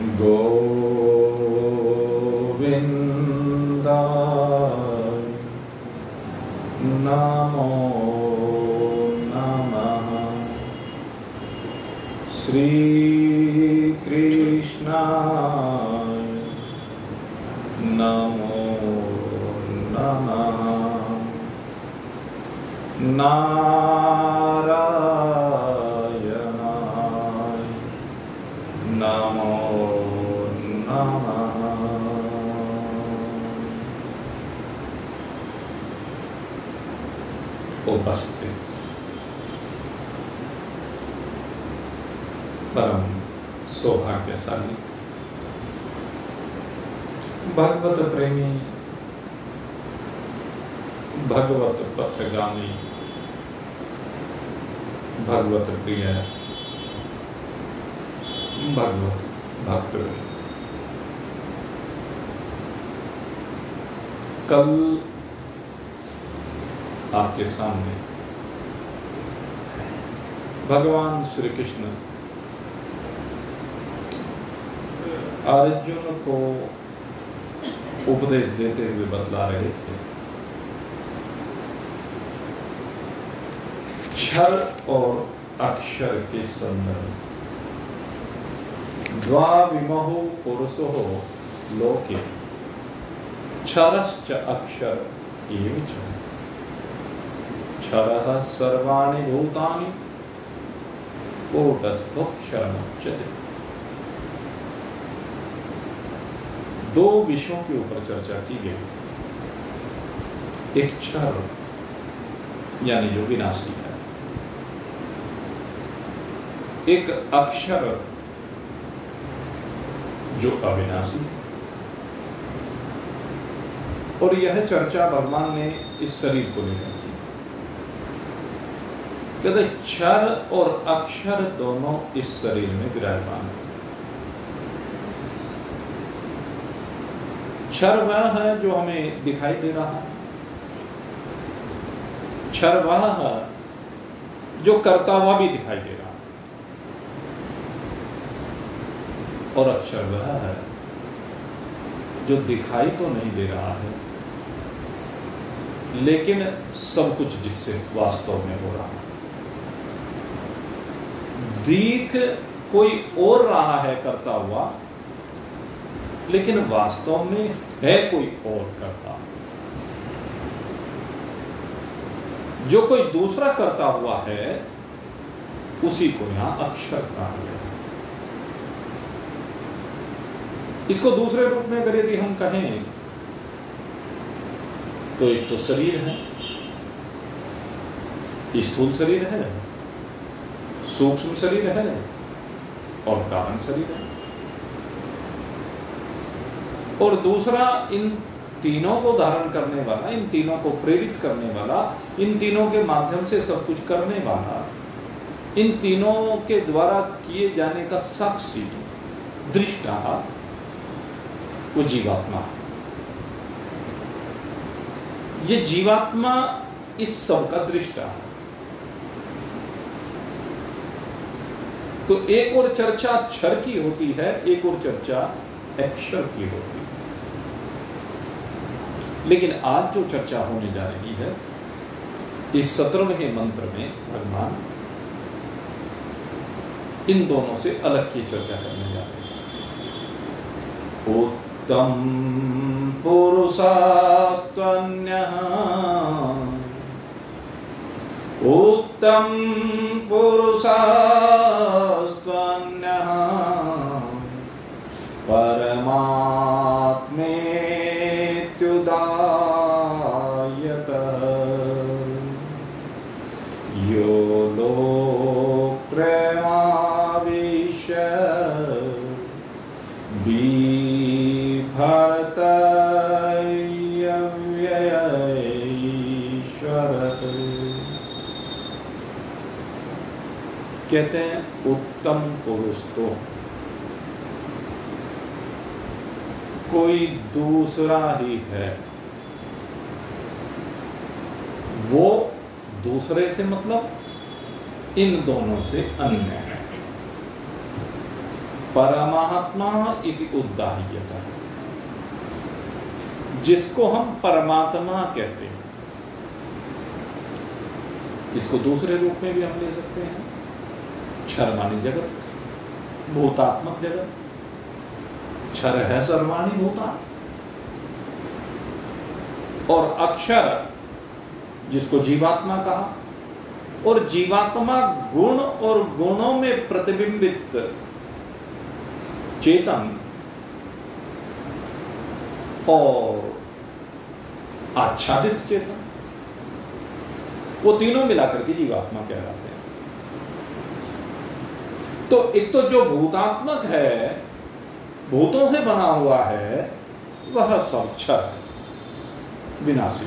गोविन्दाय नमो नमः। श्री कृष्णाय नमो नमः। नारायणाय नमो नमः। उपस्थित परम सौभाग्यशाली भगवत प्रेमी, भगवत पत्रगामी, भगवत प्रिय, भगवत भक्त, कल आपके सामने भगवान श्री कृष्ण अर्जुन को उपदेश देते हुए बतला रहे थे क्षर और अक्षर के संदर्भ। द्वाविमहो पुरुषो लोके क्षरश्च अक्षर एव च। क्षरः सर्वाणि भूतानि कूटस्थोऽक्षरमुच्यते। दो विषयों के ऊपर चर्चा की गई। एक क्षर यानी जो विनाशी है, एक अक्षर जो अविनाशी है। और यह चर्चा भगवान ने इस शरीर को लेकर की। कहते क्षर और अक्षर दोनों इस शरीर में विराजमान है। क्षर वह है जो हमें दिखाई दे रहा है, क्षर वह है जो करता हुआ भी दिखाई दे रहा है, और अक्षर वह है जो दिखाई तो नहीं दे रहा है लेकिन सब कुछ जिससे वास्तव में हो रहा है। दिख कोई और रहा है करता हुआ, लेकिन वास्तव में है कोई और करता। जो कोई दूसरा करता हुआ है उसी को यहां अक्षर कहा गया। इसको दूसरे रूप में अगर यदि हम कहें तो एक तो शरीर है, स्थूल शरीर है, सूक्ष्म शरीर है और कारण शरीर है। और दूसरा इन तीनों को धारण करने वाला, इन तीनों को प्रेरित करने वाला, इन तीनों के माध्यम से सब कुछ करने वाला, इन तीनों के द्वारा किए जाने का साक्षी, दृष्टा, वो जीवात्मा। ये जीवात्मा इस सब का दृष्टा है। तो एक और चर्चा क्षर की होती है, एक और चर्चा अक्षर की होती है। लेकिन आज जो चर्चा होने जा रही है, इस 17वें मंत्र में भगवान इन दोनों से अलग की चर्चा करने जा रहे हैं। उत्तम पुरुषास्त्वन्यः, उत्तम पुरुषास्त्वन्यः परमात्मेत्युदायत। यो लोकत्रयमाविश्य बिभर्तय्यव्ययैश्वरः। कहते हैं उत्तम पुरुष तो कोई दूसरा ही है। वो दूसरे से मतलब इन दोनों से अन्य है। परमात्मा इति उद्दाह्यता, जिसको हम परमात्मा कहते हैं, इसको दूसरे रूप में भी हम ले सकते हैं। क्षर मानी जगत, भूतात्मक जगत, क्षर है सर्वाणि भूता, और अक्षर जिसको जीवात्मा कहा, और जीवात्मा गुण और गुणों में प्रतिबिंबित चेतन और आच्छादित चेतन, वो तीनों मिलाकर के जीवात्मा कहलाते हैं। तो एक तो जो भूतात्मक है, भूतों से बना हुआ है, वह सब क्षर है, विनाशी,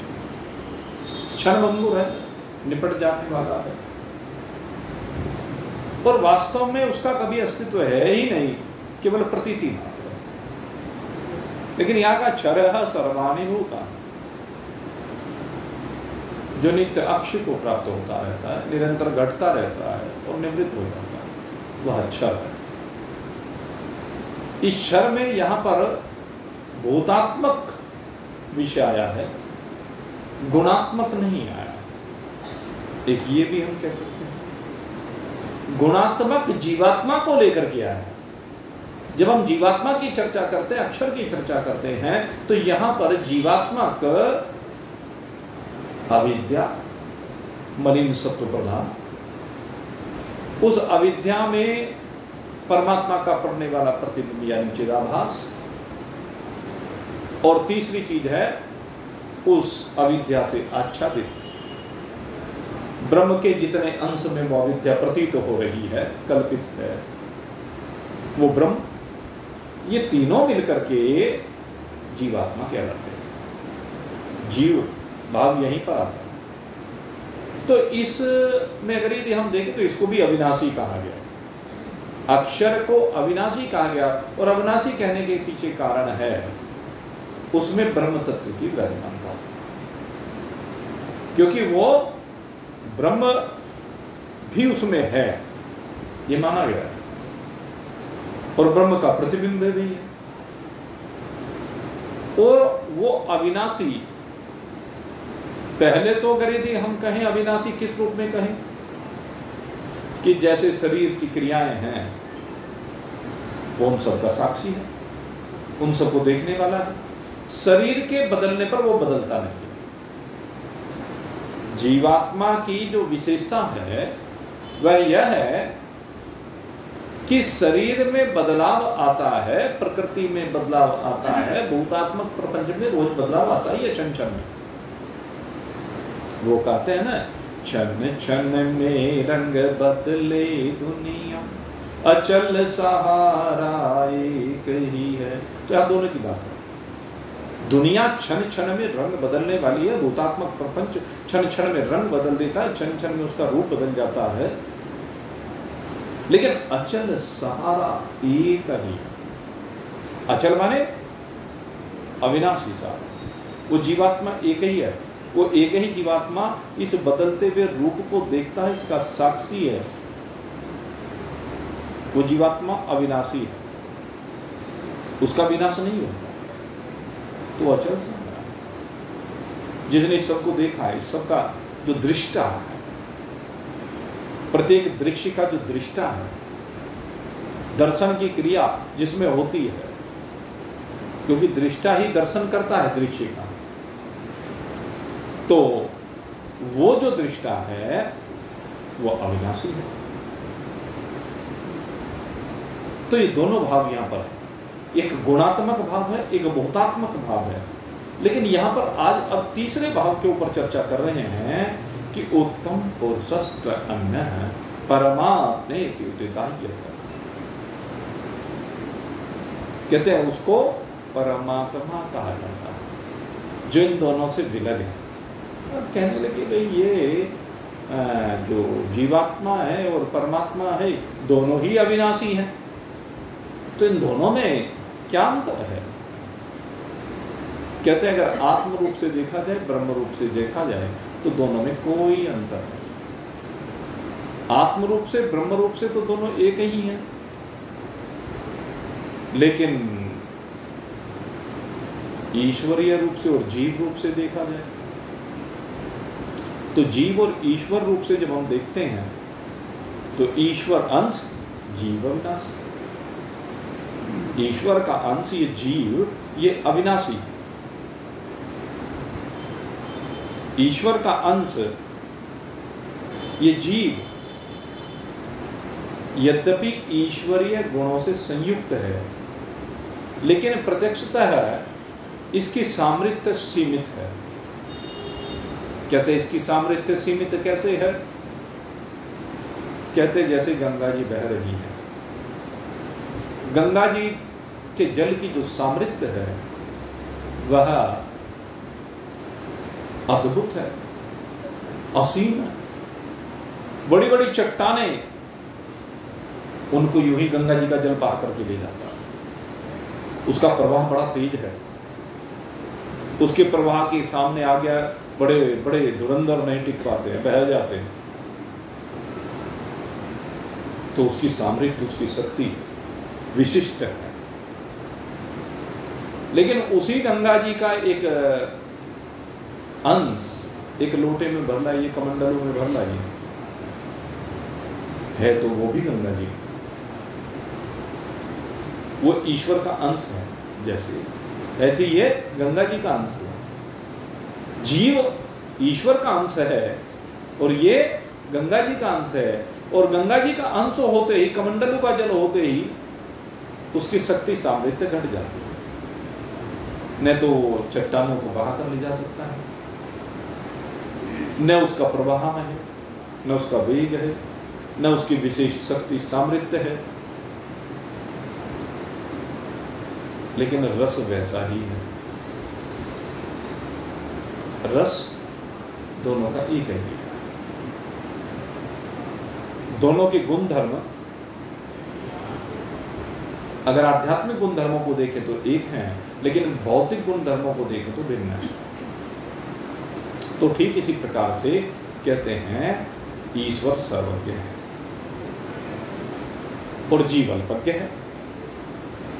क्षणभंगुर है, निपट जाने वाला है, और वास्तव में उसका कभी अस्तित्व है ही नहीं, केवल प्रतीति मात्र है। लेकिन यहाँ का क्षरः सर्वाणि भूतानि, जो नित्य अक्ष को प्राप्त होता रहता है, निरंतर घटता रहता है और निवृत्त हो जाता है, वह क्षर है। इस क्षर में यहाँ पर भूतात्मक विषय आया है, गुणात्मक नहीं आया। एक ये भी हम कह सकते हैं, गुणात्मक जीवात्मा को लेकर के आया है। जब हम जीवात्मा की चर्चा करते हैं, अक्षर की चर्चा करते हैं, तो यहां पर जीवात्मक अविद्या, मलिन सत्व प्रधान, उस अविद्या में परमात्मा का पड़ने वाला प्रतिबिंब यानी चिदाभास, और तीसरी चीज है उस अविद्या से आच्छादित ब्रह्म के जितने अंश में वो अविद्या प्रतीत हो रही है, कल्पित है, वो ब्रह्म, ये तीनों मिलकर के जीवात्मा कहलाते हैं। जीव भाव यहीं पर आता है। तो इसमें अगर यदि हम देखें तो इसको भी अविनाशी कहा गया, अक्षर को अविनाशी कहा गया, और अविनाशी कहने के पीछे कारण है उसमें ब्रह्म तत्व की विराजमानता, क्योंकि वो ब्रह्म भी उसमें है, ये माना गया है, और ब्रह्म का प्रतिबिंब भी है, और वो अविनाशी, पहले तो अगर यदि हम कहें अविनाशी किस रूप में कहें, कि जैसे शरीर की क्रियाएं हैं वो उन सबका साक्षी है, उन सबको देखने वाला है, शरीर के बदलने पर वो बदलता नहीं। जीवात्मा की जो विशेषता है वह यह है कि शरीर में बदलाव आता है, प्रकृति में बदलाव आता है, भूतात्मक प्रपंच में रोज बदलाव आता है, ये क्षण क्षण में। वो कहते हैं ना, क्षण क्षण में रंग बदले दुनिया, अचल सहारा एक ही है। तो यह दोनों की बात है। दुनिया क्षण क्षण में रंग बदलने वाली है, भूतात्मक प्रपंच क्षण क्षण में रंग बदल देता है, क्षण क्षण में उसका रूप बदल जाता है, लेकिन अचल सहारा एक ही। अचल माने अविनाशी सहारा, वो जीवात्मा एक ही है, वो एक ही जीवात्मा इस बदलते हुए रूप को देखता है, इसका साक्षी है। वो जीवात्मा अविनाशी है, उसका विनाश नहीं होता, तो अचल सहारा। जिसने इस सबको देखा है, इस सबका जो दृष्टा है, प्रत्येक दृश्य का जो दृष्टा है, दर्शन की क्रिया जिसमें होती है, क्योंकि दृष्टा ही दर्शन करता है दृश्य का, तो वो जो दृष्टा है वो अविनाशी है। तो ये दोनों भाव यहां पर है, एक गुणात्मक भाव है, एक भूतात्मक भाव है। लेकिन यहां पर आज अब तीसरे भाव के ऊपर चर्चा कर रहे हैं कि उत्तम पुरुषस्त्व अन्य परमात्मे की उदिताह्यता, कहते हैं उसको परमात्मा कहा जाता है, जो इन दोनों से विलग है। अब कहने लगे भाई ये जो जीवात्मा है और परमात्मा है, दोनों ही अविनाशी हैं, तो इन दोनों में क्या अंतर है? कहते हैं अगर आत्म रूप से देखा जाए, ब्रह्म रूप से देखा जाए, तो दोनों में कोई अंतर नहीं। आत्म रूप से, ब्रह्म रूप से तो दोनों एक ही हैं, लेकिन ईश्वरीय रूप से और जीव रूप से देखा जाए तो जीव और ईश्वर रूप से जब हम देखते हैं तो ईश्वर अंश, जीव अविनाशी। ईश्वर का अंश ये जीव, ये अविनाशी। ईश्वर का अंश ये जीव यद्यपि ईश्वरीय गुणों से संयुक्त है, लेकिन प्रत्यक्षतः इसकी सामर्थ्य सीमित है। कहते हैं इसकी सामर्थ्य सीमित कैसे है? कहते जैसे गंगा जी बह रही है, गंगा जी के जल की जो सामर्थ्य है वह अद्भुत है, असीम है। बड़ी बड़ी चट्टानें उनको यूं ही गंगा जी का जल पार करके ले जाता है। उसका प्रवाह बड़ा तेज है, उसके प्रवाह के सामने आ गया बड़े बड़े धुरंधर नहीं टिक पाते हैं, बह जाते हैं। तो उसकी सामर्थ्य, उसकी शक्ति विशिष्ट है। लेकिन उसी गंगा जी का एक अंश एक लोटे में भर लाइए, कमंडलों में भर लाइए, है तो वो भी गंगा जी, वो ईश्वर का अंश है। जैसे ऐसे ये गंगा जी का अंश है। जीव ईश्वर का अंश है और ये गंगा जी का अंश है। और गंगा जी का अंश होते ही, कमंडलों का जल होते ही उसकी शक्ति सामर्थ्य घट जाती है। न तो चट्टानों को बहा कर ले जा सकता है, न उसका प्रवाह है, न उसका वेग है, न उसकी विशेष शक्ति सामर्थ्य है। लेकिन रस वैसा ही है। रस दोनों का एक है। दोनों के गुण धर्म, अगर आध्यात्मिक गुण धर्मों को देखें तो एक हैं, लेकिन भौतिक गुण धर्मों को देखें तो भिन्न है। तो ठीक इसी प्रकार से कहते हैं ईश्वर सर्वज्ञ है और जीव अल्पज्ञ है।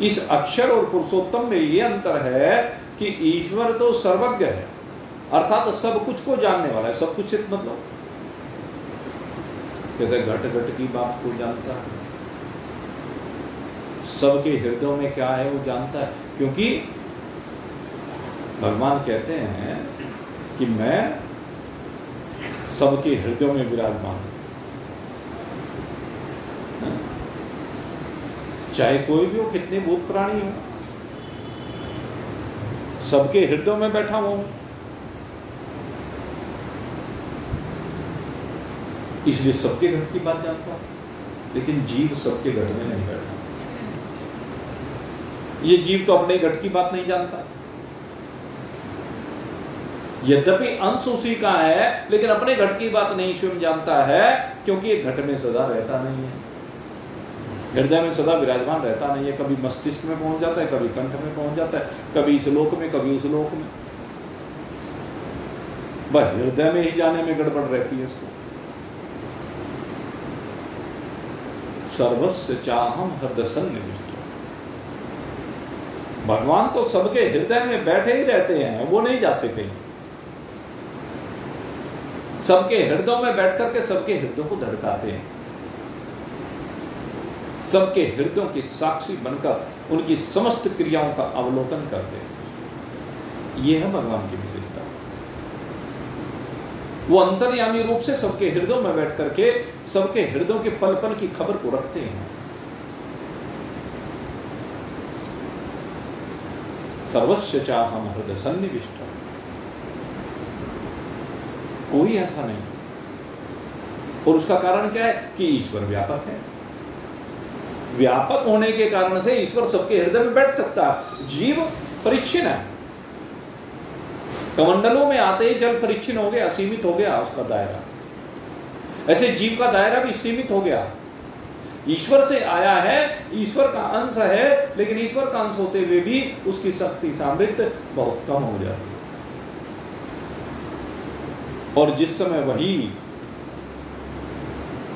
इस अक्षर और पुरुषोत्तम में यह अंतर है कि ईश्वर तो सर्वज्ञ है, अर्थात सब कुछ को जानने वाला है। सब कुछ मतलब कहते घट घट की बात को जानता है, सबके हृदयों में क्या है वो जानता है। क्योंकि भगवान कहते हैं कि मैं सबके हृदयों में विराजमान हूं, चाहे कोई भी हो, कितने भूत प्राणी हो, सबके हृदयों में बैठा हुआ हूं। इसलिए सबके घट की बात जानता हूं, लेकिन जीव सबके घट में नहीं बैठा। ये जीव तो अपने घट की बात नहीं जानता। यद्यपि अंश उसी का है, लेकिन अपने घट की बात नहीं स्वयं जानता है, क्योंकि ये घट में सदा रहता नहीं है, हृदय में सदा विराजमान रहता नहीं है। कभी मस्तिष्क में पहुंच जाता है, कभी कंठ में पहुंच जाता है, कभी इस लोक में, कभी उस लोक में। बस हृदय में ही जाने में गड़बड़ रहती है इसको। सर्वस्य चाहम हृदय सन्निविष्ट। भगवान तो सबके हृदय में बैठे ही रहते हैं, वो नहीं जाते कहीं। सबके हृदयों में बैठ करके सबके हृदयों को धड़काते हैं, सबके हृदयों के साक्षी बनकर उनकी समस्त क्रियाओं का अवलोकन करते हैं। यह है भगवान की विशेषता। वो अंतर्यामी रूप से सबके हृदयों में बैठ करके सबके हृदयों के पल पल की खबर को रखते हैं। सर्वस्य चाहम हृदय सन्निविष्ट। कोई ऐसा नहीं। और उसका कारण क्या है कि ईश्वर व्यापक है। व्यापक होने के कारण से ईश्वर सबके हृदय में बैठ सकता है। जीव परिच्छिन्न है। कमंडलों में आते ही जल परिच्छिन्न हो गया, सीमित हो गया उसका दायरा। ऐसे जीव का दायरा भी सीमित हो गया। ईश्वर से आया है, ईश्वर का अंश है, लेकिन ईश्वर का अंश होते हुए भी उसकी शक्ति सामर्थ्य बहुत कम हो जाती है। और जिस समय वही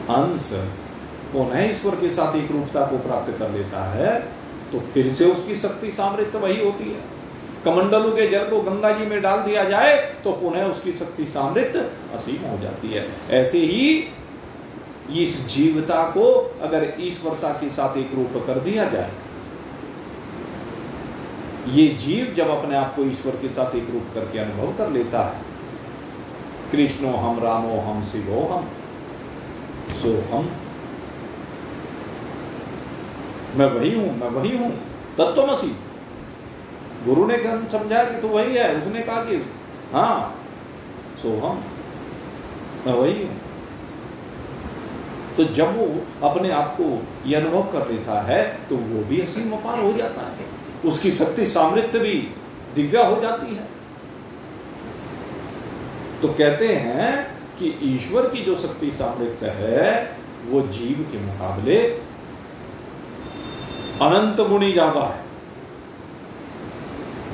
अंश पुनः ईश्वर के साथ एक रूपता को प्राप्त कर लेता है, तो फिर से उसकी शक्ति सामर्थ्य वही होती है। कमंडलू के जल को गंगा जी में डाल दिया जाए तो पुनः उसकी शक्ति सामर्थ्य असीम हो जाती है। ऐसे ही इस जीवता को अगर ईश्वरता के साथ एक रूप कर दिया जाए, ये जीव जब अपने आप को ईश्वर के साथ एक रूप करके अनुभव कर लेता है, कृष्णो हम रामो हम शिवो हम सो हम, मैं वही हूं तत्वमसि। गुरु ने समझाया कि तू वही है, उसने कहा कि हाँ सोहम, मैं वही हूं। तो जब वो अपने आप को ये अनुभव कर लेता है तो वो भी असीम अपार हो जाता है, उसकी शक्ति सामर्थ्य भी दिव्या हो जाती है। तो कहते हैं कि ईश्वर की जो शक्ति सामर्थ्य है वो जीव के मुकाबले अनंत गुणी ज्यादा है।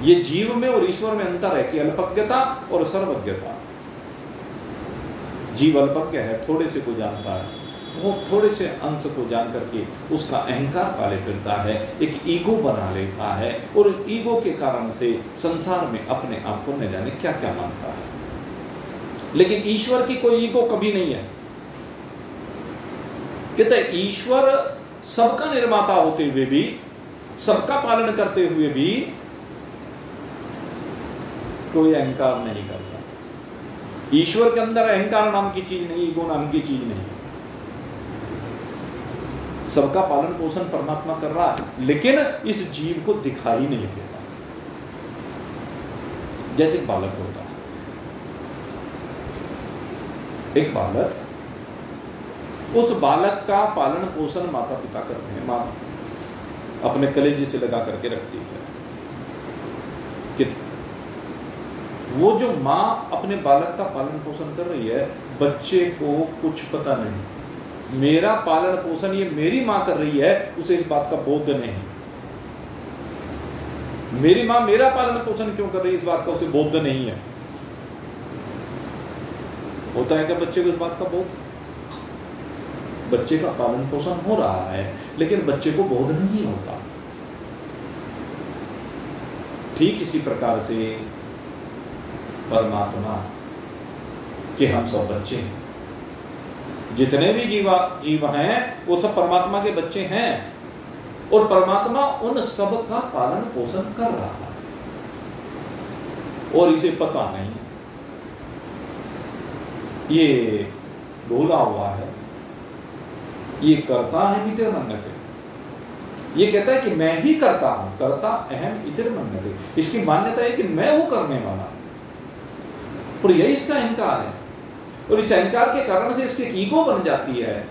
ये जीव में और ईश्वर में अंतर है कि अल्पज्ञता और सर्वज्ञता। जीव अल्पज्ञ है, थोड़े से को जानता है, बहुत थोड़े से अंश को जान करके उसका अहंकार पाले फिरता है, एक ईगो बना लेता है और ईगो के कारण से संसार में अपने आप को न जाने क्या क्या मानता है। लेकिन ईश्वर की कोई ईगो कभी नहीं है। कहते ईश्वर सबका निर्माता होते हुए भी, सबका पालन करते हुए भी कोई अहंकार नहीं करता। ईश्वर के अंदर अहंकार नाम की चीज नहीं, ईगो नाम की चीज नहीं। सबका पालन पोषण परमात्मा कर रहा है, लेकिन इस जीव को दिखाई नहीं देता। जैसे एक बालक होता है, एक बालक, उस बालक का पालन पोषण माता पिता करते हैं, मां अपने कलेजे से लगा करके रखती है। कि वो जो मां अपने बालक का पालन पोषण कर रही है, बच्चे को कुछ पता नहीं, मेरा पालन पोषण ये मेरी मां कर रही है, उसे इस बात का बोध नहीं। मेरी मां मेरा पालन पोषण क्यों कर रही है, इस बात का उसे बोध नहीं है। होता है क्या बच्चे को इस बात का बोध? बच्चे का पालन पोषण हो रहा है, लेकिन बच्चे को बोध नहीं होता। ठीक इसी प्रकार से परमात्मा के हम सब बच्चे हैं, जितने भी जीव हैं वो सब परमात्मा के बच्चे हैं, और परमात्मा उन सब का पालन पोषण कर रहा है और इसे पता नहीं। ये बोला हुआ है, ये करता है इधर मन्नते, ये कहता है कि मैं ही करता हूं, करता अहम इधर मन्नते। इसकी मान्यता है कि मैं हूं करने वाला, और यही इसका अहंकार है। और इस अहंकार के कारण से इसकी एक ईगो बन जाती है,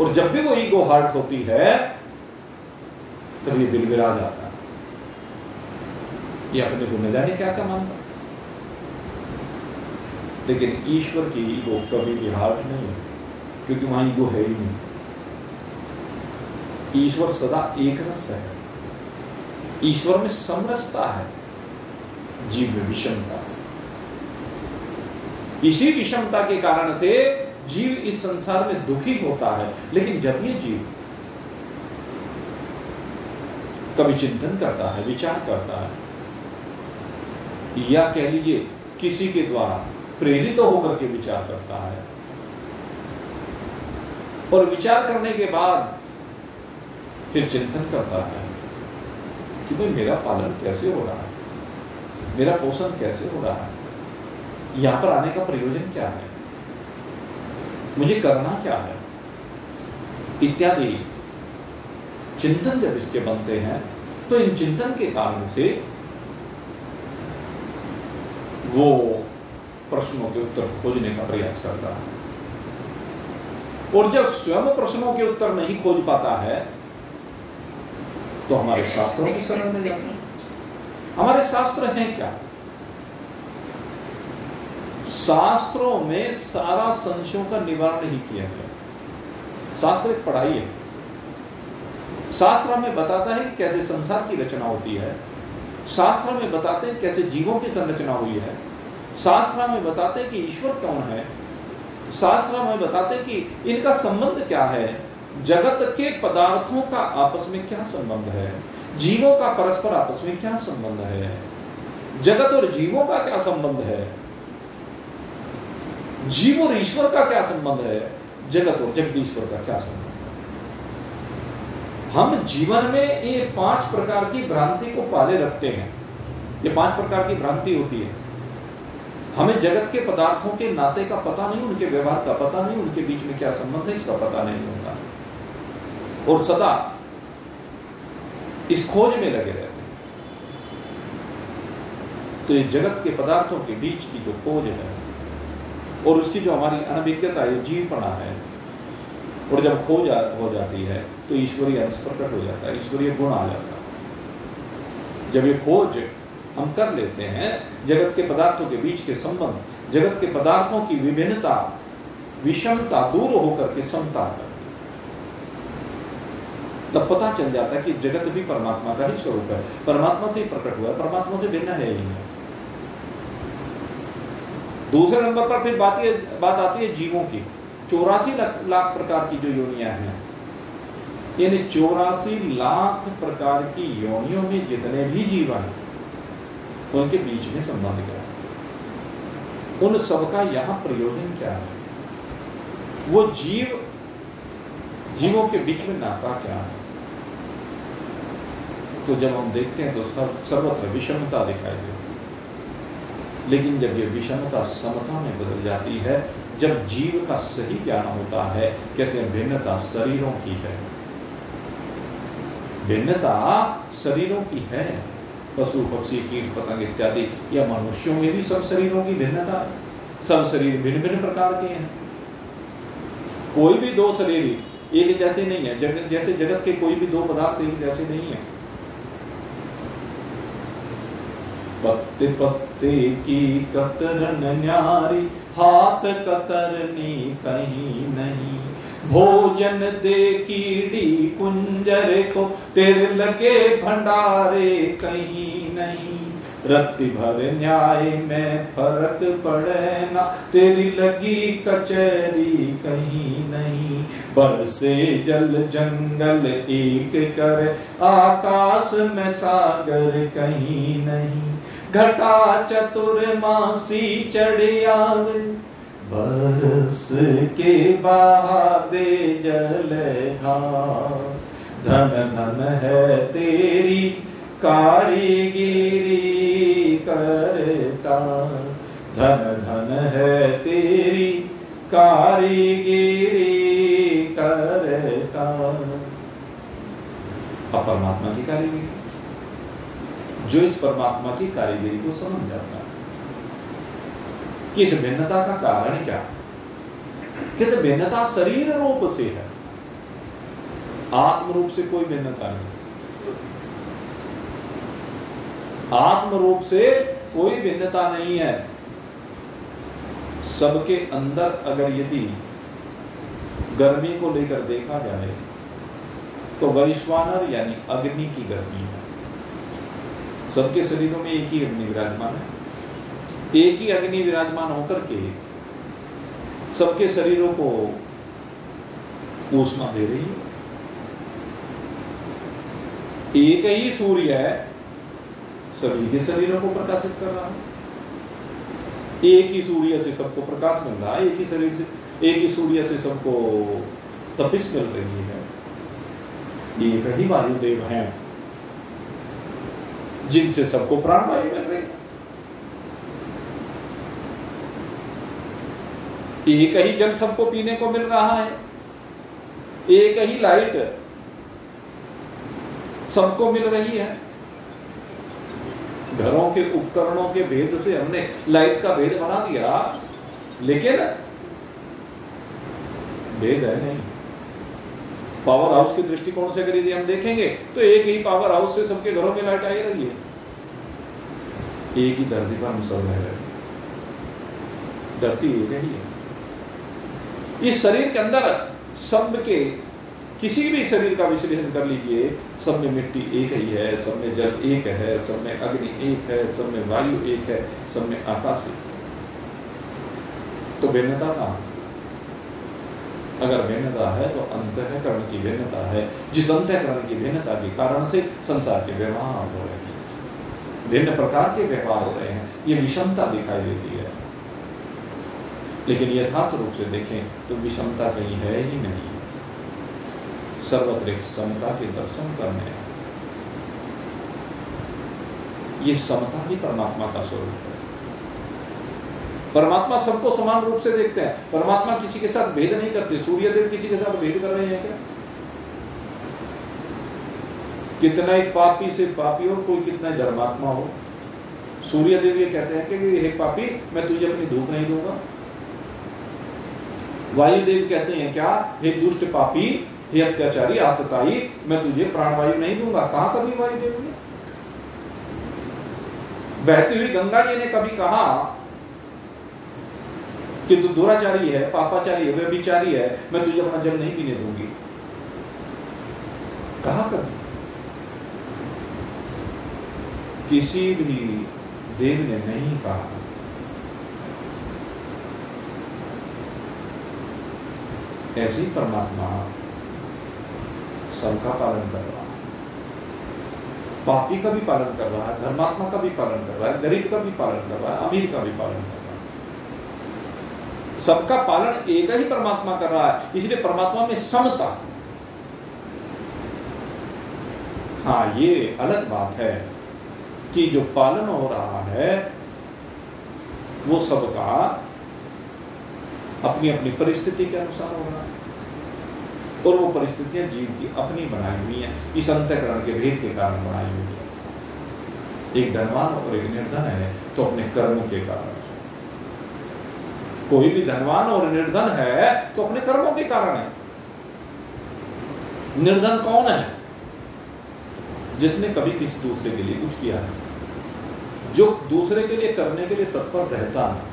और जब भी वो ईगो हर्ट होती है तब ये बिलबिला जाता है, ये अपने को न जाने क्या क्या मानता। लेकिन ईश्वर की ईगो कभी भी हर्ट नहीं होती, क्योंकि वहां ईगो है ही नहीं। ईश्वर सदा एक रस है, ईश्वर में समरसता है, जीव में विषमता है। इसी विषमता के कारण से जीव इस संसार में दुखी होता है। लेकिन जब ये जीव कभी चिंतन करता है, विचार करता है, या कह लीजिए किसी के द्वारा प्रेरित होकर के विचार करता है, और विचार करने के बाद फिर चिंतन करता है कि भाई मेरा पालन कैसे हो रहा है, मेरा पोषण कैसे हो रहा है, यहां पर आने का प्रयोजन क्या है, मुझे करना क्या है, इत्यादि चिंतन जब इसके बनते हैं, तो इन चिंतन के कारण से वो प्रश्नों के उत्तर खोजने का प्रयास करता है। और जब स्वयं प्रश्नों के उत्तर नहीं खोज पाता है तो हमारे शास्त्रों की शरण में जाता है। हमारे शास्त्र हैं क्या? शास्त्रों में सारा संशयों का निवारण ही किया गया। शास्त्र एक पढ़ाई है। शास्त्र हमें बताता है कि कैसे संसार की रचना होती है, शास्त्र हमें बताते हैं कैसे जीवों की संरचना हुई है, शास्त्र हमें बताते हैं कि ईश्वर कौन है, शास्त्र हमें बताते हैं कि इनका संबंध क्या है, जगत के पदार्थों का आपस में क्या संबंध है, जीवों का परस्पर आपस में क्या संबंध है, जगत और जीवों का क्या संबंध है, जीव और ईश्वर का क्या संबंध है, जगत और जगदीश्वर का क्या संबंध है। हम जीवन में ये 5 प्रकार की भ्रांति को पाले रखते हैं। ये 5 प्रकार की भ्रांति होती है। हमें जगत के पदार्थों के नाते का पता नहीं, उनके व्यवहार का पता नहीं, उनके बीच में क्या संबंध है इसका पता नहीं होता, और सदा इस खोज में लगे रहते हैं। तो ये जगत के पदार्थों के बीच की जो खोज है और उसकी जो हमारी अनभिज्ञता है, जीवपना है, और जब खोज हो जाती है तो ईश्वरीय अंश प्रकट हो जाता है, ईश्वरीय गुण आ जाता है। जब ये खोज हम कर लेते हैं, जगत के पदार्थों के बीच के संबंध, जगत के पदार्थों की विभिन्नता, विषमता दूर होकर के समता करती, तब पता चल जाता है कि जगत भी परमात्मा का ही स्वरूप है, परमात्मा से ही प्रकट हुआ है, परमात्मा से भिन्न है ही नहीं। दूसरे नंबर पर फिर बात आती है जीवों की। 84 लाख प्रकार की जो योनियां हैं, यानी 84 लाख प्रकार की योनियों में जितने भी जीव हैं उनके बीच में संबंध क्या है, उन सबका यहां प्रयोजन क्या है, वो जीवों के बीच में नाता क्या है। तो जब हम देखते हैं तो सर्वत्र विषमता दिखाई देती है, लेकिन जब ये विषमता समता में बदल जाती है, जब जीव का सही ज्ञान होता है, कहते हैं भिन्नता शरीरों की है, भिन्नता शरीरों की है। पशु पक्षी कीट पतंग इत्यादि या मनुष्यों में भी सब शरीरों की भिन्नता है, सब शरीर भिन्न भिन्न प्रकार के हैं। कोई भी 2 शरीर एक जैसे नहीं है, जैसे जगत के कोई भी 2 पदार्थ एक जैसे नहीं है। पत्ते पत्ते की कतरन न्यारी, हाथ कतरनी कहीं नहीं, भोजन दे कीड़ी कुंजर को, तेरे लगे भंडारे कहीं नहीं। रत्ती भर न्याय में फर्क पड़े ना, तेरी लगी कचहरी कहीं नहीं। बरसे जल जंगल एक करे, आकाश में सागर कहीं नहीं। घटा चतुर्मासी चढ़ आवे, बरस के बहा दे जलधार। धन धन है तेरी कारीगिरी करता, धन धन है तेरी कारीगिरी करता। अब परमात्मा की कारीगिरी, जो इस परमात्मा की कारीगिरी को समझ जाता है कि इस भिन्नता का कारण क्या, किस भिन्नता शरीर रूप से है, आत्म रूप से कोई भिन्नता नहीं। आत्म रूप से कोई भिन्नता नहीं है। सबके अंदर अगर यदि गर्मी को लेकर देखा जाए तो वैश्वानर यानी अग्नि की गर्मी है। सबके शरीरों में एक ही अग्नि विराजमान है, एक ही अग्नि विराजमान होकर के सबके शरीरों को ऊष्मा दे रही है। एक ही सूर्य है, सभी के शरीरों को प्रकाशित कर रहा है। एक ही सूर्य से सबको प्रकाश मिल रहा है, एक ही शरीर से, एक ही सूर्य से सबको तपिश मिल रही है। एक ही वायुदेव हैं जिनसे सबको प्राणवायु मिल रही है। एक ही जल सबको पीने को मिल रहा है, एक ही लाइट सबको मिल रही है। घरों के उपकरणों के भेद से हमने लाइट का भेद बना दिया, लेकिन भेद है नहीं। पावर हाउस के दृष्टिकोण से अगर यदि हम देखेंगे तो एक ही पावर हाउस से सबके घरों में लाइट आई रही है, एक ही धरती पर हम सब रह रहे हैं, धरती एक ही है। इस शरीर के अंदर सब के किसी भी शरीर का विश्लेषण कर लीजिए, सब में मिट्टी एक ही है, सब में जल एक है, सब में अग्नि एक है, सब में वायु एक है, सब में आकाश एक है। तो भिन्नता कहाँ? अगर भिन्नता है तो अंतःकरण की भिन्नता है, जिस अंतःकरण की भिन्नता के कारण से संसार के व्यवहार हो रहे हैं, भिन्न प्रकार के व्यवहार हो रहे हैं, ये विषमता दिखाई देती है। लेकिन यथार्थ रूप से देखें तो विषमता कहीं है ही नहीं, सर्वत्र समता के दर्शन करने हैं। ये समता ही परमात्मा का स्वरूप है। परमात्मा सबको समान रूप से देखते हैं, परमात्मा किसी के साथ भेद नहीं करते। सूर्यदेव किसी के साथ भेद कर रहे हैं क्या? कितना ही पापी से पापी हो, कोई कितना धर्मात्मा हो, सूर्यदेव ये कहते हैं कि हे पापी, मैं तुझे अपनी धूप नहीं दूंगा। वायुदेव कहते हैं क्या, हे दुष्ट पापी, हे अत्याचारी आतताई, मैं तुझे प्राणवायु नहीं दूंगा। कहां कभी वायुदेव ने? बहती हुई गंगा जी ने कभी कहा कि तू दुराचारी है, पापाचारी है, व्यभिचारी है, मैं तुझे अपना जल नहीं पीने दूंगी? कहा कभी? किसी भी देव ने नहीं कहा। ऐसे ही परमात्मा सबका पालन कर रहा है, पापी का भी पालन कर रहा है, धर्मात्मा का भी पालन कर रहा है, गरीब का भी पालन कर रहा है, अमीर का भी पालन कर रहा है। सबका पालन एक ही परमात्मा कर रहा है, इसलिए परमात्मा में समता। हाँ, ये अलग बात है कि जो पालन हो रहा है वो सबका अपनी अपनी परिस्थिति के अनुसार हो रहा है, और वो परिस्थितियां जीव की अपनी बनाई हुई हैं, इस अंतःकरण के भेद के कारण बनाई हुई है। एक धनवान और एक निर्धन है तो अपने कर्मों के कारण, कोई भी धनवान और निर्धन है तो अपने कर्मों के कारण है। निर्धन कौन है? जिसने कभी किसी दूसरे के लिए कुछ किया है, जो दूसरे के लिए करने के लिए तत्पर रहता है,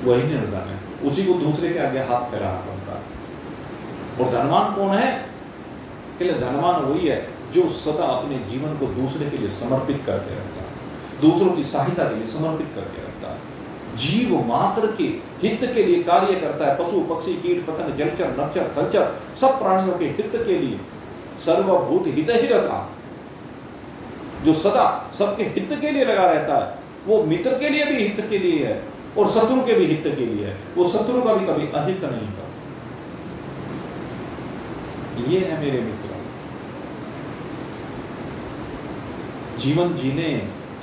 वही निर्धन है। उसी को दूसरे के आगे हाथ फैलाना पड़ता है। और धनवान कौन है? के लिए धनवान वही है जो सदा अपने जीवन को दूसरे के लिए समर्पित करके रखता है, दूसरों की सहायता के लिए समर्पित करके रखता है, जीव मात्र के हित के लिए कार्य करता है। पशु पक्षी कीट पतंग जलचर नभचर थलचर सब प्राणियों के हित के लिए सर्वभूत हित ही रखा, जो सदा सबके हित के लिए लगा रहता है, वो मित्र के लिए भी हित के लिए है और शत्रु के भी हित के लिए है, वो शत्रु का भी कभी अहित नहीं करता। ये है मेरे मित्र। जीवन जीने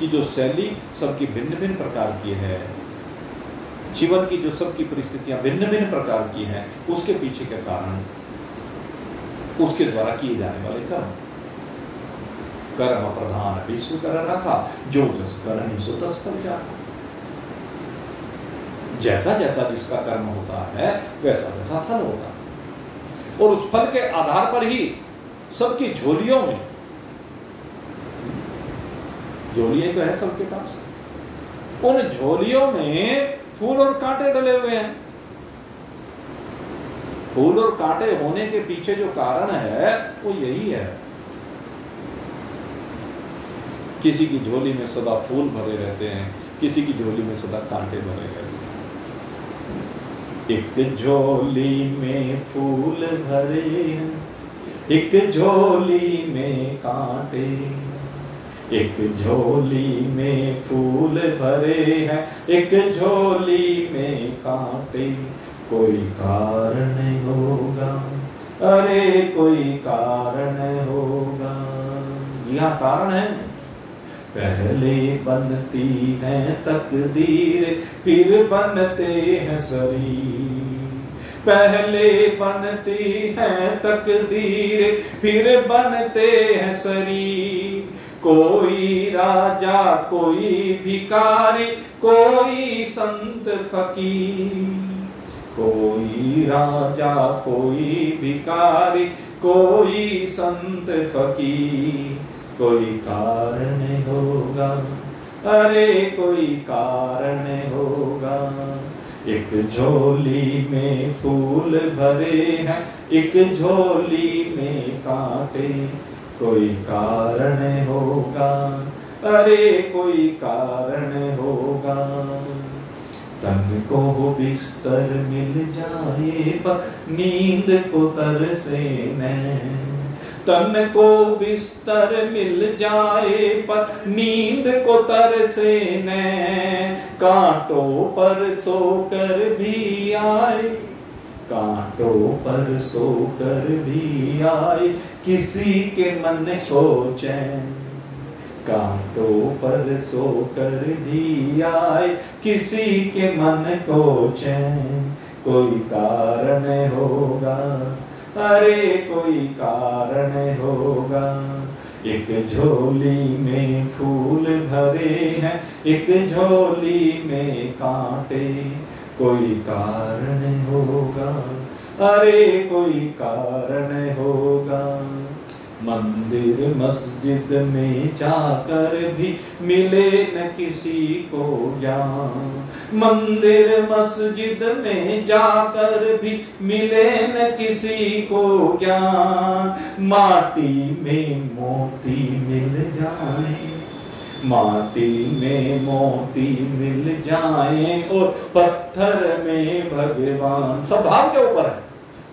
की जो शैली सबकी भिन्न भिन्न प्रकार की है, जीवन की जो सबकी परिस्थितियां भिन्न भिन्न प्रकार की हैं, उसके पीछे के कारण उसके द्वारा किए जाने वाले कर्म। कर्म प्रधान विश्व कर रखा, जो जस करहि सो तस फल जाता। जैसा जैसा जिसका कर्म होता है वैसा वैसा फल होता है, और उस फल के आधार पर ही सबकी झोलियों में, झोलियां तो है सबके पास, उन झोलियों में फूल और कांटे डले हुए हैं। फूल और कांटे होने के पीछे जो कारण है वो यही है। किसी की झोली में सदा फूल भरे रहते हैं, किसी की झोली में सदा कांटे भरे रहते हैं। एक झोली में फूल भरे हैं, एक झोली में कांटे, एक झोली में फूल भरे हैं, एक झोली में कांटे। कोई कारण होगा, अरे कोई कारण होगा। यह कारण है। पहले बनती है तकदीर, फिर बनते हैं शरीर। पहले बनती है तकदीर, फिर बनते हैं शरीर। कोई राजा, कोई भिखारी, कोई संत फकीर। कोई राजा, कोई भिखारी, कोई संत फकीर। कोई कारण होगा, अरे कोई कारण होगा। एक झोली में फूल भरे हैं, एक झोली में कांटे। कोई कारण होगा, अरे कोई कारण होगा। तन को बिस्तर मिल जाए पर नींद को तरसे नैन। तन को बिस्तर मिल जाए पर नींद को तरसे नैन। कांटों पर सोकर भी आए, कांटों पर सोकर भी आए किसी के मन को चैन। कांटों पर सोकर भी आए किसी के मन को चैन। कोई कारण होगा, अरे कोई कारण होगा। एक झोली में फूल भरे हैं, एक झोली में कांटे। कोई कारण होगा, अरे कोई कारण होगा। मंदिर मस्जिद में जाकर भी मिले न किसी को ज्ञान। मंदिर मस्जिद में जाकर भी मिले न किसी को ज्ञान। माटी में मोती मिल जाए, माटी में मोती मिल जाए और पत्थर में भगवान। सब भाव के ऊपर है।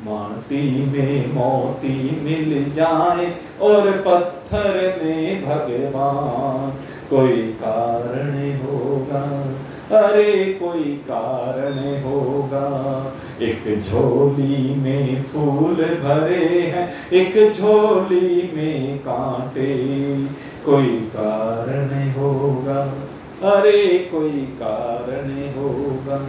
माटी में मोती मिल जाए और पत्थर में भगवान। कोई कारण होगा, अरे कोई कारण होगा। एक झोली में फूल भरे हैं, एक झोली में कांटे। कोई कारण होगा, अरे कोई कारण होगा।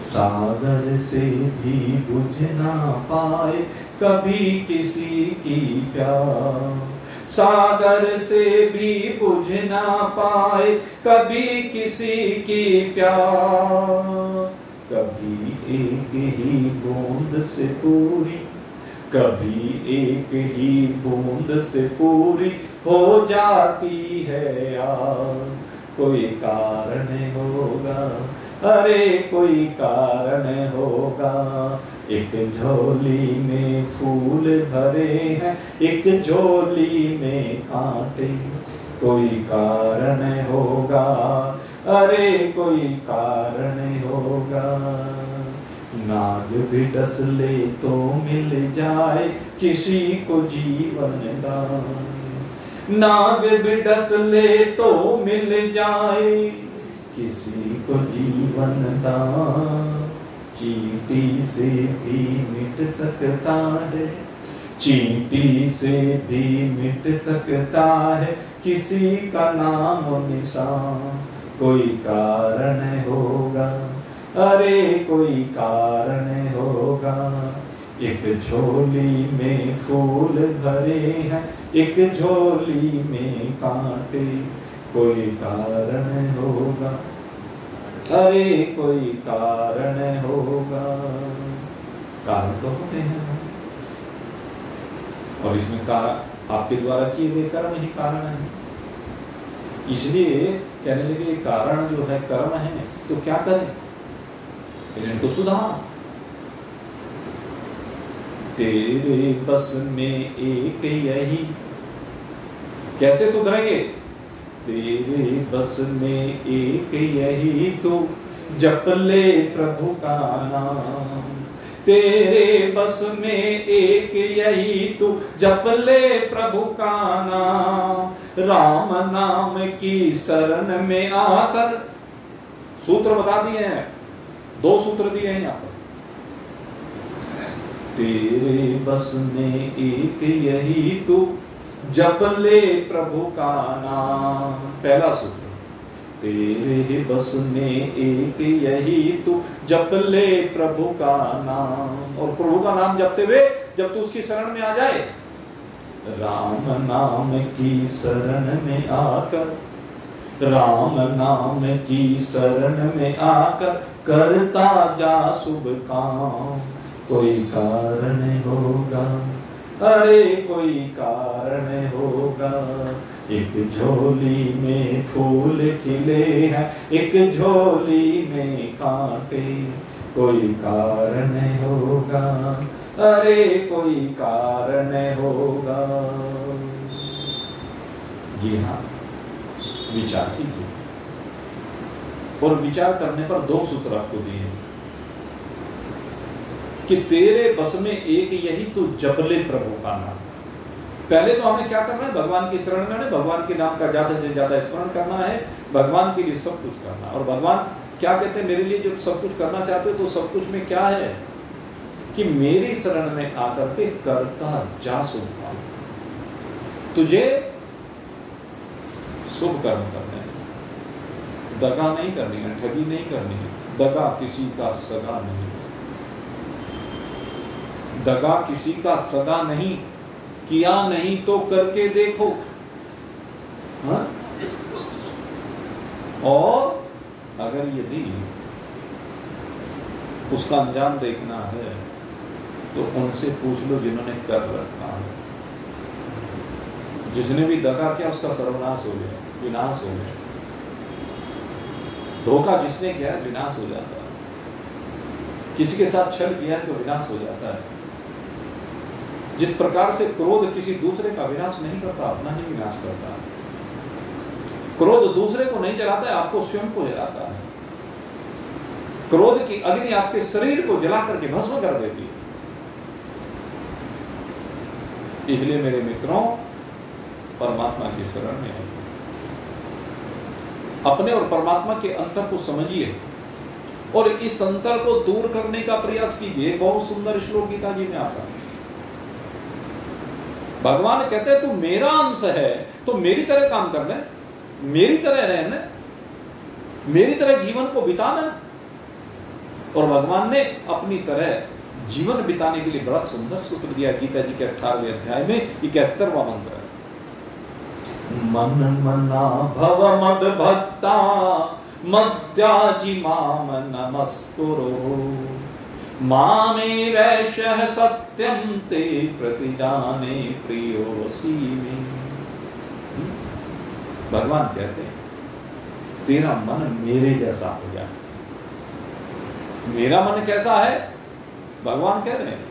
सागर से भी बुझ ना पाए कभी किसी की प्यास। सागर से भी बुझ ना पाए कभी किसी की प्यास। कभी एक ही बूंद से पूरी, कभी एक ही बूंद से पूरी हो जाती है यार। कोई कारण होगा, अरे कोई कारण होगा। एक झोली में फूल भरे हैं, एक झोली में कांटे। कोई कारण होगा, अरे कोई कारण होगा। नाग भी डस ले तो मिल जाए किसी को जीवन दान। नाग भी डस ले तो मिल जाए किसी को जीवन दान। चींटी से भी मिट सकता है, चींटी से भी मिट सकता है किसी का नाम निशान। कोई कारण होगा, अरे कोई कारण होगा। एक झोली में फूल भरे हैं, एक झोली में कांटे। कोई कारण होगा, अरे कोई कारण होगा। कारण तो होते हैं और इसमें कारण आपके द्वारा किए हुए कर्म ही कारण है। इसलिए कहने लगे कारण जो है कर्म है, तो क्या करें? इनको सुधार। तेरे बस में एक यही, कैसे सुधरेंगे? तेरे बस में एक यही तो जप ले प्रभु का नाम। तेरे बस में एक यही तो जप ले प्रभु का नाम। राम नाम की शरण में आकर, सूत्र बता दिए हैं, 2 सूत्र दिए हैं यहाँ पर। तेरे बस में एक यही तो जप ले प्रभु का नाम, पहला सूत्र। तेरे बस में एक यही तू जप ले प्रभु का नाम। और प्रभु का नाम जपते हुए जब तू उसकी शरण में आ जाए, राम नाम की शरण में आकर, राम नाम की शरण में आकर करता जा शुभ काम। कोई कारण होगा, अरे कोई कारण होगा। एक झोली में फूल खिले हैं, एक झोली में कांटे। कोई कारण होगा, अरे कोई कारण होगा। जी हाँ, विचार कीजिए। और विचार करने पर 2 सूत्र आपको दिए कि तेरे बस में एक यही तो जप ले प्रभु का नाम। पहले तो हमें क्या करना है, भगवान की शरण में, भगवान के नाम का ज्यादा से ज्यादा स्मरण करना है, भगवान के लिए सब कुछ करना। और भगवान क्या कहते हैं, मेरे लिए जब सब कुछ करना चाहते हो तो सब कुछ में क्या है कि मेरी शरण में आकर के करता जा शुभ काम, तुझे शुभ कर्म करने हैं, दगा नहीं करनी है, ठगी नहीं करनी है, दगा किसी का सगा नहीं, दगा किसी का सगा नहीं, किया नहीं तो करके देखो। हाँ? और अगर यदि उसका अंजाम देखना है तो उनसे पूछ लो जिन्होंने कर रखा है। जिसने भी दगा किया उसका सर्वनाश हो गया, विनाश हो गया। धोखा जिसने किया विनाश हो जाता है, किसी के साथ छल किया तो विनाश हो जाता है। जिस प्रकार से क्रोध किसी दूसरे का विनाश नहीं करता, अपना ही विनाश करता है। क्रोध दूसरे को नहीं जलाता है, आपको स्वयं को जलाता है। क्रोध की अग्नि आपके शरीर को जला करके भस्म कर देती है। इसलिए मेरे मित्रों, परमात्मा की शरण में आइए, अपने और परमात्मा के अंतर को समझिए और इस अंतर को दूर करने का प्रयास कीजिए। बहुत सुंदर श्लोक गीता जी में आता है। भगवान कहते हैं तू मेरा अंश है तो मेरी तरह काम करना, मेरी तरह रहना, मेरी तरह जीवन को बिताना। और भगवान ने अपनी तरह जीवन बिताने के लिए बड़ा सुंदर सूत्र दिया गीता जी के 18वें अध्याय में 71वां मंत्र है। मन मना भव मद भक्ता मद्याजी माम नमस्कुरु मामे वैशः सत्यम ते प्रतिजाने प्रियोसी में। भगवान कहते हैं तेरा मन मेरे जैसा हो जाए। मेरा मन कैसा है? भगवान कह रहे हैं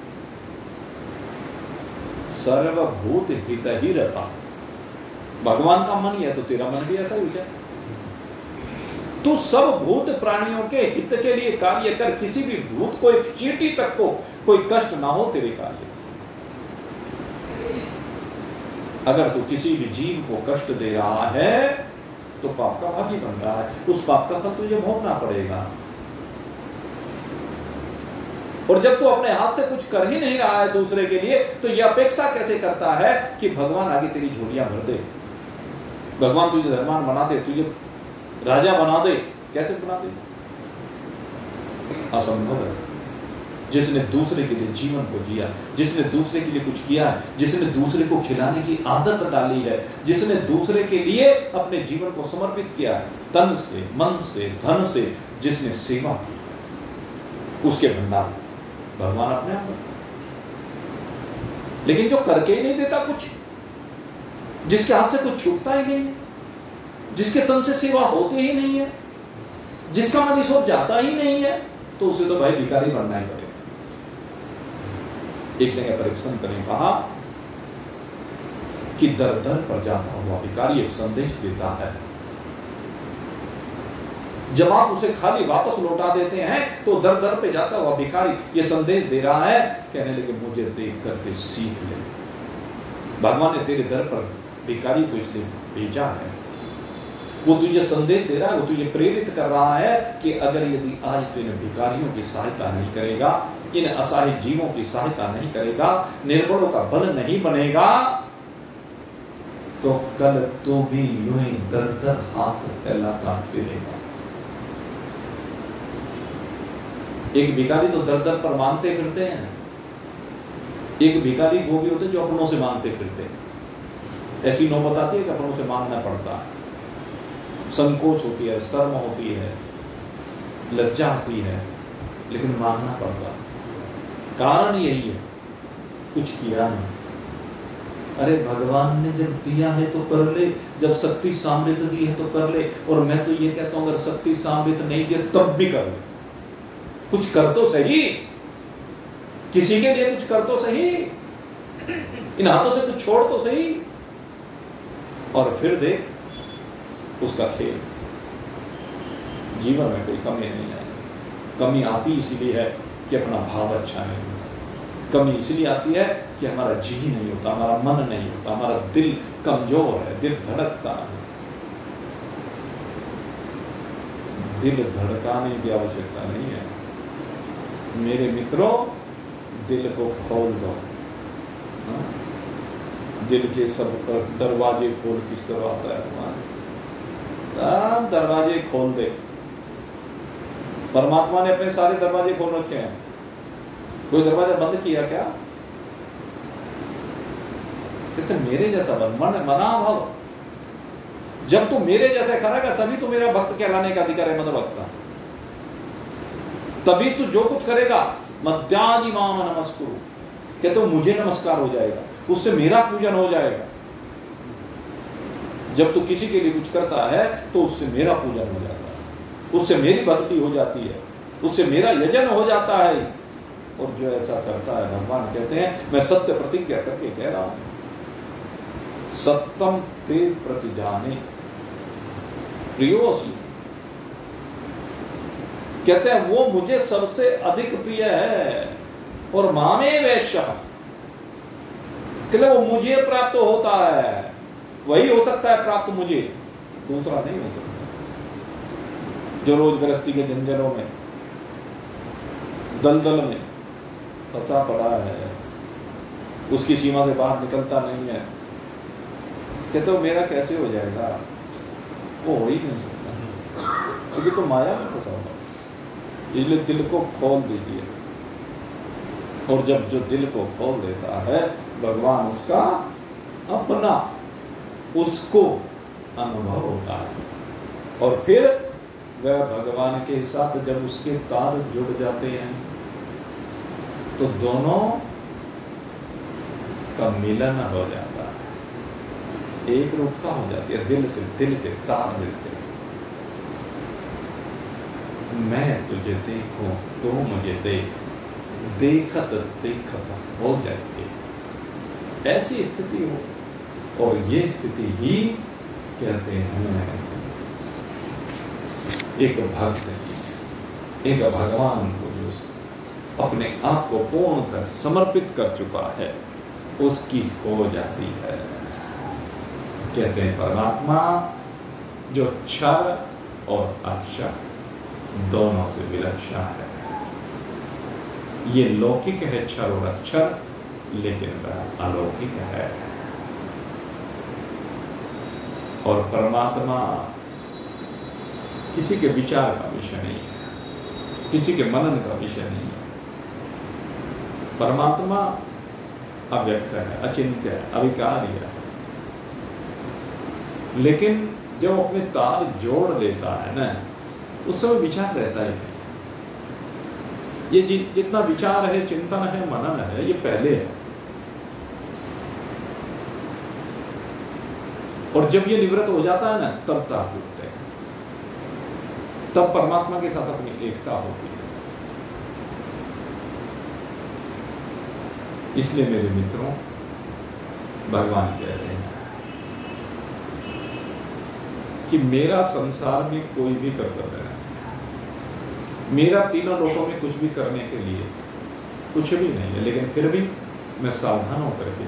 सर्वभूत हित ही रहता। भगवान का मन ही है तो तेरा मन भी ऐसा ही हो जाए। तू सब भूत प्राणियों के हित के लिए कार्य कर, किसी भी भूत को एक चींटी तक को कोई कष्ट ना हो तेरे कार्य से। अगर तू किसी भी जीव को कष्ट दे रहा है तो पाप का भागी बन रहा है, उस पाप का फल तुझे भोगना पड़ेगा। और जब तू अपने हाथ से कुछ कर ही नहीं रहा है दूसरे के लिए तो यह अपेक्षा कैसे करता है कि भगवान आगे तेरी झोलियां भर दे, भगवान तुझे धर्मान बना दे, तुझे राजा बना दे। कैसे बना दे? असंभव है। जिसने दूसरे के लिए जीवन को जिया, जिसने दूसरे के लिए कुछ किया है, जिसने दूसरे को खिलाने की आदत डाली है, जिसने दूसरे के लिए अपने जीवन को समर्पित किया है, तन से, मन से, धन से जिसने सेवा की, उसके भंडार भगवान अपने आप। लेकिन जो करके ही नहीं देता कुछ, जिसके हाथ से कुछ छूटता ही नहीं है, जिसके तन से सेवा होती ही नहीं है, जिसका मन ईश्वर जाता ही नहीं है, तो उसे तो भाई भिखारी बनना ही पड़ेगा। एक जगह पर एक संत ने कहा कि दर दर पर जाता हुआ भिखारी एक संदेश देता है। जब आप उसे खाली वापस लौटा देते हैं तो दर दर पे जाता हुआ भिखारी ये संदेश दे रहा है, कहने लगे मुझे देख करके सीख ले। भगवान ने तेरे दर पर भिखारी को इसलिए भेजा है, वो तुझे संदेश दे रहा है, वो तुझे प्रेरित कर रहा है कि अगर यदि आज तू इन भिखारियों की सहायता नहीं करेगा, इन असहाय जीवों की सहायता नहीं करेगा, निर्बलों का बल नहीं बनेगा, तो कल तो भी यूं ही दर दर हाथ फैलाता फिरेगा। एक भिखारी तो दर दर पर मांगते फिरते हैं, एक भिखारी वो भी होते जो अपनों से मांगते फिरते हैं। ऐसी नौबत आती है कि अपनों से मांगना पड़ता है, संकोच होती है, शर्म होती है, लज्जा आती है, लेकिन मांगना पड़ता है। कारण यही है कुछ किया नहीं। अरे भगवान ने जब दिया है तो कर ले, जब शक्ति सामर्थ्य दी है तो कर ले। और मैं तो ये कहता हूं अगर शक्ति सामर्थ्य नहीं दिया तब भी कर ले, कुछ कर तो सही, किसी के लिए कुछ कर तो सही, इन हाथों से कुछ छोड़ तो सही, और फिर देख उसका खेल। जीवन में कोई कमी नहीं आएगी। कमी आती इसीलिए है कि अपना भाव अच्छा नहीं होता, कमी इसलिए आती है कि हमारा जी नहीं होता, हमारा मन नहीं होता, हमारा दिल कमजोर है, दिल धड़कता है। दिल धड़काने की आवश्यकता नहीं है मेरे मित्रों, दिल को खोल दो। दिल के सब दरवाजे खोल किस तरह आता है तुम्हारे, दरवाजे खोल दे। परमात्मा ने अपने सारे दरवाजे खोल रखे हैं, कोई दरवाजा बंद किया क्या? कहते मेरे जैसा बन, मना भाव। जब तू मेरे जैसा करेगा तभी तो मेरा भक्त कहलाने का अधिकार है, मद भक्ता। तभी तू जो कुछ करेगा मध्यादि माम नमस्कुरु, कहते मुझे नमस्कार हो जाएगा, उससे मेरा पूजन हो जाएगा। जब तू किसी के लिए कुछ करता है तो उससे मेरा पूजन हो जाता है, उससे मेरी भक्ति हो जाती है, उससे मेरा यजन हो जाता है। और जो ऐसा करता है, भगवान कहते हैं मैं सत्य प्रतिज्ञा करके कह रहा हूं, सत्यम ते प्रतिजाने प्रियोसी, कहते हैं वो मुझे सबसे अधिक प्रिय है। और मामे वैश्य, वो मुझे प्राप्त होता है, वही हो सकता है प्राप्त मुझे, दूसरा नहीं हो सकता। जो रोज गृहस्थी के जंजरों में दलदल में फंसा पड़ा है, उसकी सीमा से बाहर निकलता नहीं है, कहते मेरा कैसे हो जाएगा? वो हो ही नहीं सकता, क्योंकि तो माया में फंसा हुआ। इसलिए दिल को खोल दीजिए, और जब जो दिल को खोल देता है भगवान उसका अपना उसको अनुभव होता है। और फिर वह भगवान के साथ जब उसके तार जुड़ जाते हैं तो दोनों का मिलन हो जाता है, एक रूपता हो जाती है, दिल से दिल के तार मिलते हैं। मैं तुझे देखूं तो मुझे देख, देखत देखत हो जाएगी, ऐसी स्थिति हो। और ये स्थिति ही कहते हैं एक भक्त, एक भगवान को जो अपने आप को पूर्णतः समर्पित कर चुका है उसकी हो जाती है। कहते हैं परमात्मा जो क्षर और अक्षर दोनों से विलक्षण है। ये लौकिक है क्षर और अक्षर, लेकिन वह अलौकिक है। और परमात्मा किसी के विचार का विषय नहीं है, किसी के मनन का विषय नहीं है। परमात्मा अव्यक्त है, अचिंत्य है, अविकार्य है। लेकिन जब अपने तार जोड़ लेता है ना, उस समय विचार रहता है। ये जितना विचार है, चिंतन है, मनन है, ये पहले है। और जब ये निवृत्त हो जाता है ना, तब तार जुड़ते हैं, तब परमात्मा के साथ अपनी एकता होती है। इसलिए मेरे मित्रों, भगवान कहते हैं कि मेरा संसार में कोई भी कर्तव्य नहीं, मेरा तीनों लोकों में कुछ भी करने के लिए कुछ भी नहीं है, लेकिन फिर भी मैं सावधान होकर के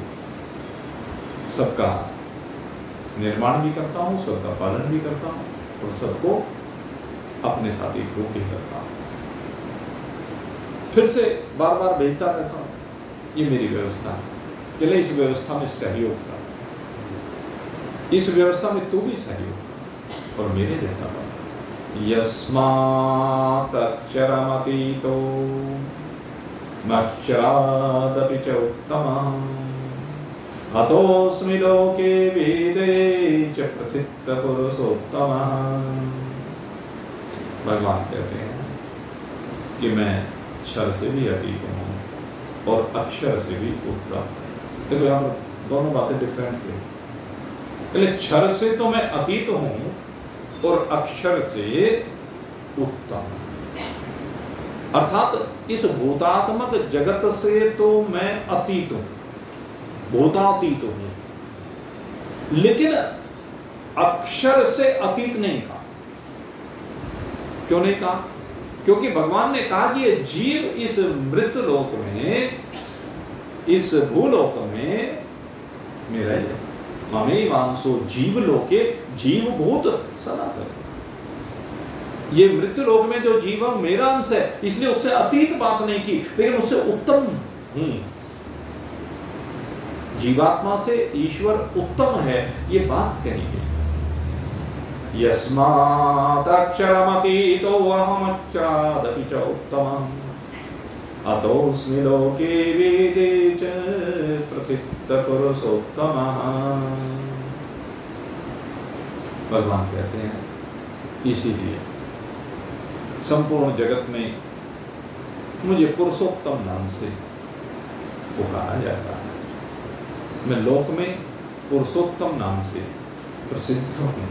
सबका निर्माण भी करता हूँ, सबका पालन भी करता हूँ, और सबको अपने साथ एक रूप भी करता हूँ। फिर से बार बार भेजता रहता हूँ। ये मेरी व्यवस्था है, चले इस व्यवस्था में सहयोग कर, इस व्यवस्था में तू भी सहयोग कर और मेरे जैसा बन। यस्मात् अक्षरमतीतो मक्षरादपि च उत्तमः अतोऽस्मि लोके वेदे च प्रथित पुरुषोत्तमः। भगवान कहते हैं कि मैं क्षर से भी अतीत हूँ और अक्षर से भी उत्तम। देखो यहाँ पर दोनों बातें डिफरेंट थी। पहले क्षर से तो मैं अतीत हूँ और अक्षर से उत्तम, अर्थात इस भूतात्मक जगत से तो मैं अतीत हूँ, भूतातीत हूँ, लेकिन अक्षर से अतीत नहीं था। क्यों नहीं कहा? क्योंकि भगवान ने कहा कि ये जीव इस मृत लोक में, इस भूलोक में मेरा ही ममे वांसो जीव लोके जीव भूत सनातन। ये मृत्यु लोक में जो जीव है मेरा अंश है, इसलिए उससे अतीत बात नहीं की, लेकिन उससे उत्तम हूं। जीवात्मा से ईश्वर उत्तम है, ये बात कही है। यस्मात् अक्षरमतीतो अहमक्षरादपि च उत्तमम् अतोऽस्मि लोके वेदे च प्रथित पुरुषोत्तमः। भगवान कहते हैं इसीलिए संपूर्ण जगत में मुझे पुरुषोत्तम नाम से पुकारा जाता है। मैं लोक में पुरुषोत्तम नाम से प्रसिद्ध हूँ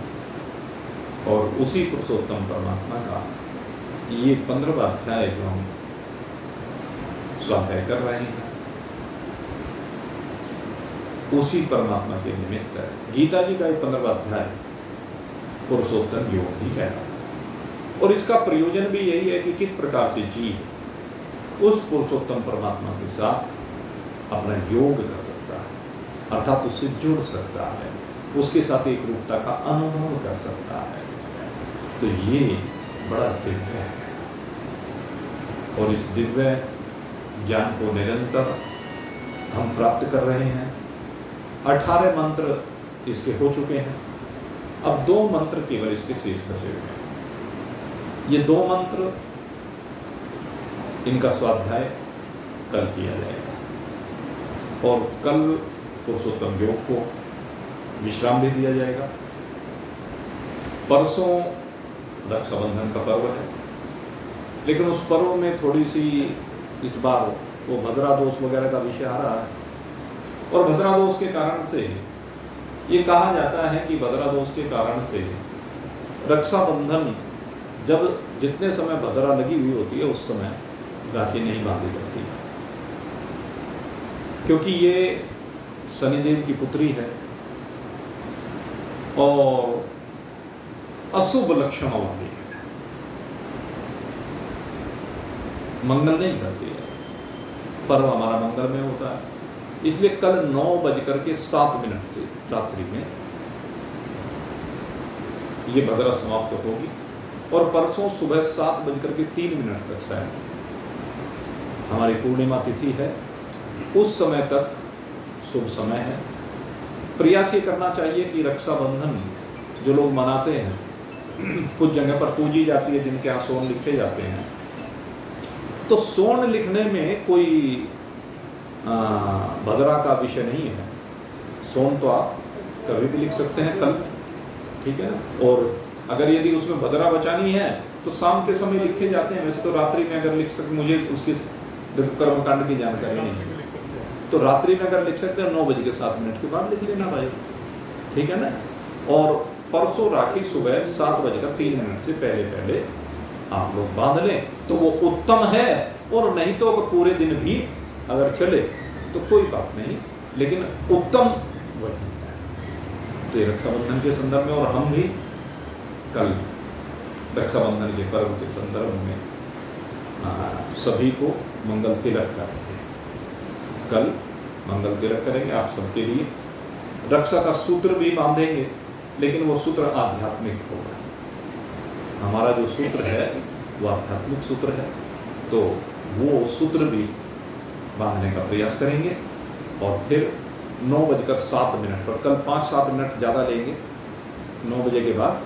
और उसी पुरुषोत्तम परमात्मा का ये 15वां अध्याय जो हम स्वाध्याय कर रहे हैं, उसी परमात्मा के निमित्त है। गीता जी का ये 15वां अध्याय पुरुषोत्तम योग ही कहलाता है और इसका प्रयोजन भी यही है कि किस प्रकार से जीव उस पुरुषोत्तम परमात्मा के साथ अपना योग कर सकता है, अर्थात उससे जुड़ सकता है, उसके साथ एक रूपता का अनुभव कर सकता है। तो ये बड़ा दिव्य है और इस दिव्य ज्ञान को निरंतर हम प्राप्त कर रहे हैं। 18 मंत्र इसके हो चुके हैं, अब 2 मंत्र केवल इसके शेष बचे हुए हैं। ये 2 मंत्र, इनका स्वाध्याय कल किया जाएगा और कल पुरुषोत्तम योग को विश्राम दे दिया जाएगा। परसों रक्षाबंधन का पर्व है, लेकिन उस पर्व में थोड़ी सी इस बार वो भद्रा दोष वगैरह का विषय आ रहा है और भद्रा दोष के कारण से ये कहा जाता है कि भद्रा दोष के कारण से रक्षाबंधन जब जितने समय भद्रा लगी हुई होती है उस समय राखी नहीं बांधी जाती, क्योंकि ये शनिदेव की पुत्री है और अशुभ लक्षणों वाली है, मंगल नहीं करती है। पर्व हमारा मंगल में होता है, इसलिए कल 9:07 से रात्रि में ये भद्रा समाप्त होगी और परसों सुबह 7:03 तक शायद हमारी पूर्णिमा तिथि है, उस समय तक शुभ समय है। प्रयास ये करना चाहिए कि रक्षाबंधन जो लोग मनाते हैं, कुछ जगह पर पूजी जाती है जिनके यहाँ सोन लिखे जाते हैं, तो सोन लिखने में कोई भद्रा का विषय नहीं है। सोन तो आप कभी भी लिख सकते हैं कल, ठीक है ना। और अगर यदि उसमें भद्रा बचानी है तो शाम के समय लिखे जाते हैं, वैसे तो रात्रि में अगर लिख सकते, मुझे उसकी कर्मकांड की जानकारी नहीं है, तो रात्रि में अगर लिख सकते हैं 9:07 के बाद लिख लेना भाई, ठीक है ना। और परसों राखी सुबह 7:03 से पहले आप लोग बांध लें तो वो उत्तम है, और नहीं तो अगर पूरे दिन भी अगर चले तो कोई बात नहीं, लेकिन उत्तम वही है। तो ये रक्षाबंधन के संदर्भ में, और हम भी कल रक्षाबंधन के पर्व के संदर्भ में सभी को मंगल तिलक करेंगे। कल मंगल तिलक करेंगे आप सबके लिए, रक्षा का सूत्र भी बांधेंगे, लेकिन वो सूत्र आध्यात्मिक होगा। हमारा जो सूत्र है वो आध्यात्मिक सूत्र है, तो वो सूत्र भी बांधने का प्रयास करेंगे। और फिर 9:07 पर, कल 5-7 मिनट ज़्यादा लेंगे, 9 बजे के बाद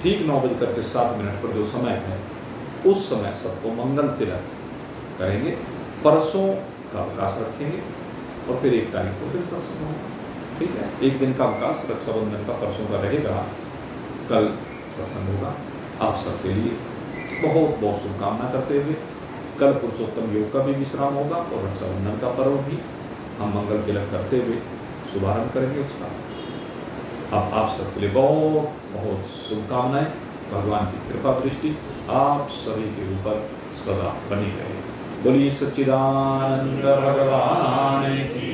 ठीक 9:07 पर जो समय है उस समय सबको मंगल तिलक करेंगे। परसों का अवकाश रखेंगे और फिर 1 तारीख को फिर सत्संग होगा, ठीक है। 1 दिन का अवकाश रक्षाबंधन का परसों का रहेगा, कल सत्संग होगा। आप सबके लिए बहुत बहुत शुभकामना करते हुए कल पुरुषोत्तम योग का भी विश्राम होगा और रक्षाबंधन का पर्व भी हम मंगल तिलक करते हुए शुभारंभ करेंगे उसका। अब आप सबके लिए बहुत बहुत शुभकामनाएं। भगवान की कृपा दृष्टि आप सभी के ऊपर सदा बनी रहे। बोलिए सच्चिदानंद भगवान की।